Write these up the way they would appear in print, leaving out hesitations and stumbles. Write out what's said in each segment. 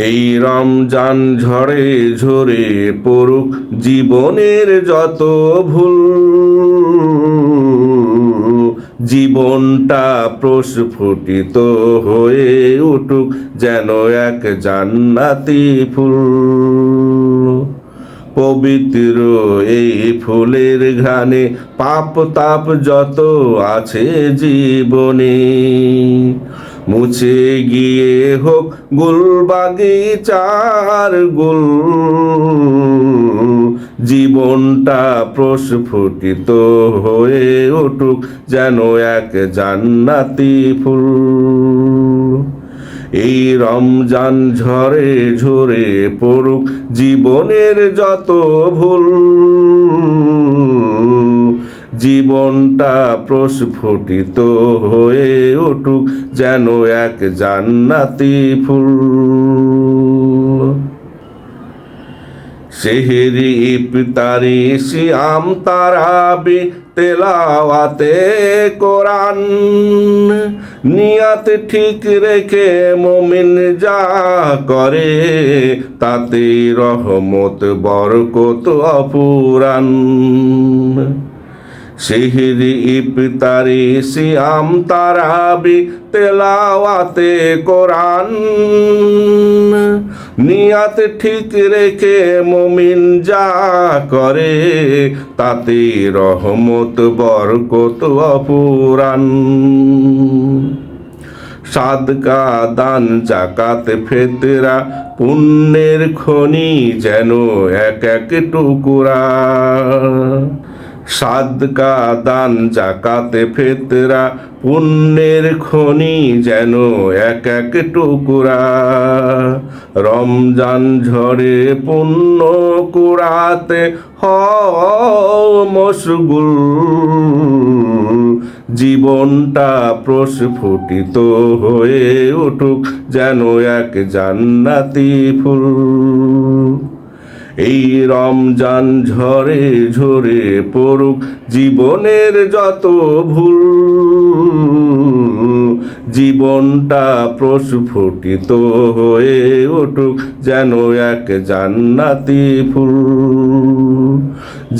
এই রমজান ঝড়ে ঝরে পড়ুক জীবনের যত ভুল, জীবনটা প্রস্ফুটিত হয়ে উঠুক যেন এক জান্নাতি ফুল। পবিত্র এই ফুলের ঘ্রাণে পাপ তাপ যত আছে জীবনে মুছে গিয়ে হোক গুল বাগিচার গুল, জীবনটা প্রস্ফুটিত হয়ে উঠুক যেন এক জান্নাতি ফুল। এই রমজান ঝরে ঝরে পড়ুক জীবনের যত ভুল, জীবনটা প্রস্ফুটিত হয়ে উঠুক যেন এক জান্নাতি ফুল। সেহরি ইফতারি সিয়াম তারাবি তেলাওয়াতে কোরআন, নিয়াত ঠিক রেখে মুমিন যা করে তাতে রহমত বরকত অপুরান। সেহরি ইফতারি সিয়াম তারাবি তেলাওয়াতে কোরআন, নিয়াত ঠিক রেখে মুমিন যা করে তাতে রহমত বরকত অপুরান। সাদকা দান জাকাত ফিতরা পুণ্যের খনি যেন এক এক টুকরা, সাদকা দান জাকাত ফিতরা পুণ্যের খনি যেন এক এক টুকরা। রমজান ঝড়ে পুণ্য কুড়াতে হও মশগুল, জীবনটা প্রস্ফুটিত হয়ে উঠুক যেন এক জান্নাতি ফুল। এই রমজান ঝরে ঝরে পড়ুক জীবনের যত ভুল, জীবনটা প্রস্ফুটিত হয়ে উঠুক যেন এক জান্নাতি ফুল।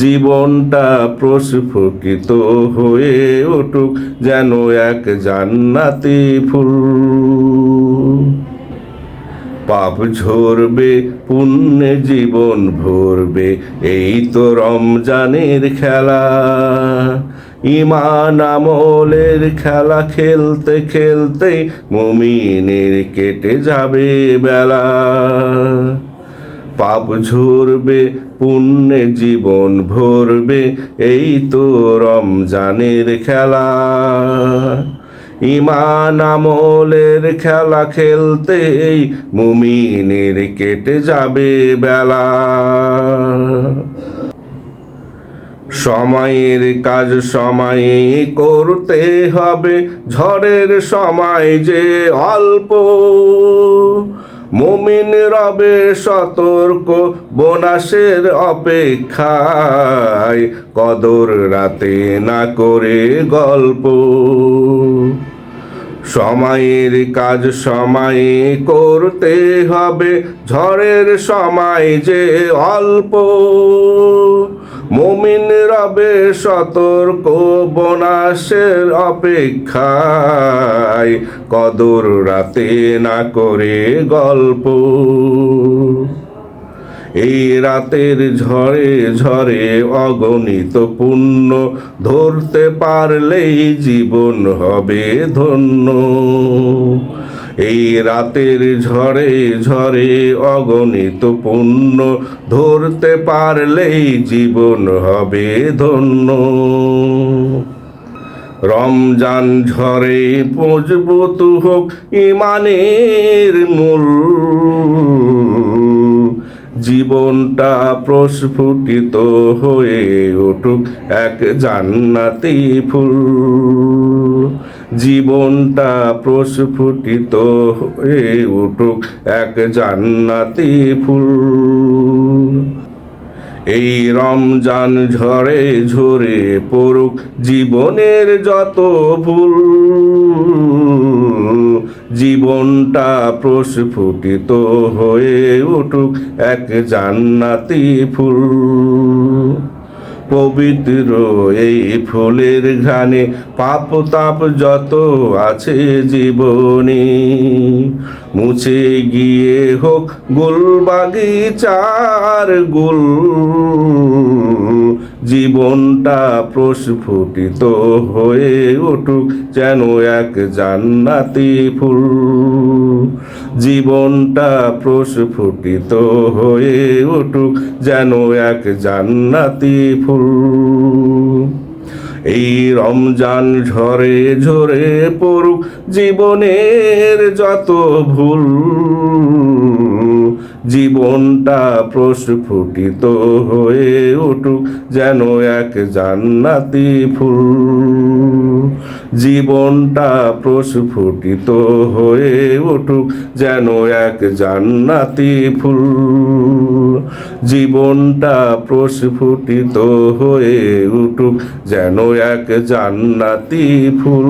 জীবনটা প্রস্ফুটিত হয়ে উঠুক যেন এক জান্নাতি ফুল। পাপ ঝরবে পুণ্যে জীবন ভরবে, এই তো রমজানের খেলা। ঈমান আমলের খেলা খেলতে খেলতে মুমিনের কেটে যাবে বেলা। পাপ ঝরবে পুণ্যে জীবন ভরবে, এই তো রমজানের খেলা। ঈমান আমলের খেলা খেলতেই মুমিনের কেটে যাবে বেলা। সময়ের কাজ সময়ে করতে হবে, ঝড়ের সময় যে অল্প। মুমিন রবে সতর্ক বোনাসের অপেক্ষায়, কদর রাতে না করে গল্প। সময়ের কাজ সময়ে করতে হবে, ঝড়ের সময় যে অল্প। মুমিন রবে সতর্ক বোনাসের অপেক্ষায়, কদর রাতে না করে গল্প। এই রাতের ঝড়ে ঝড়ে অগণিত পুণ্য, ধরতে পারলেই জীবন হবে ধন্য। এই রাতের ঝড়ে ঝড়ে অগণিত পুণ্য, ধরতে পারলেই জীবন হবে ধন্য। রমজান ঝড়ে মজবুত হোক ঈমানের মূল, জীবনটা প্রস্ফুটিত হয়ে উঠুক এক জান্নাতি ফুল। জীবনটা প্রস্ফুটিত হয়ে উঠুক এক জান্নাতি ফুল। এই রমজান ঝড়ে ঝরে পড়ুক জীবনের যত ভুল, জীবনটা প্রস্ফুটিত হয়ে উঠুক এক জান্নাতি ফুল। পবিত্র এই ফুলের ঘ্রাণে পাপ তাপ যত আছে জীবনে মুছে গিয়ে হোক গুল বাগিচার গুল। জীবনটা প্রস্ফুটিত হয়ে উঠুক যেন এক জান্নাতি ফুল। জীবনটা প্রস্ফুটিত হয়ে উঠুক যেন এক জান্নাতি ফুল। এই রমজান ঝরে ঝরে পড়ুক জীবনের যত ভুল। জীবনটা প্রস্ফুটিত হয়ে উঠুক যেন এক জান্নাতি ফুল। জীবনটা প্রস্ফুটিত হয়ে উঠুক যেন এক জান্নাতি ফুল। জীবনটা প্রস্ফুটিত হয়ে উঠুক যেন এক জান্নাতি ফুল।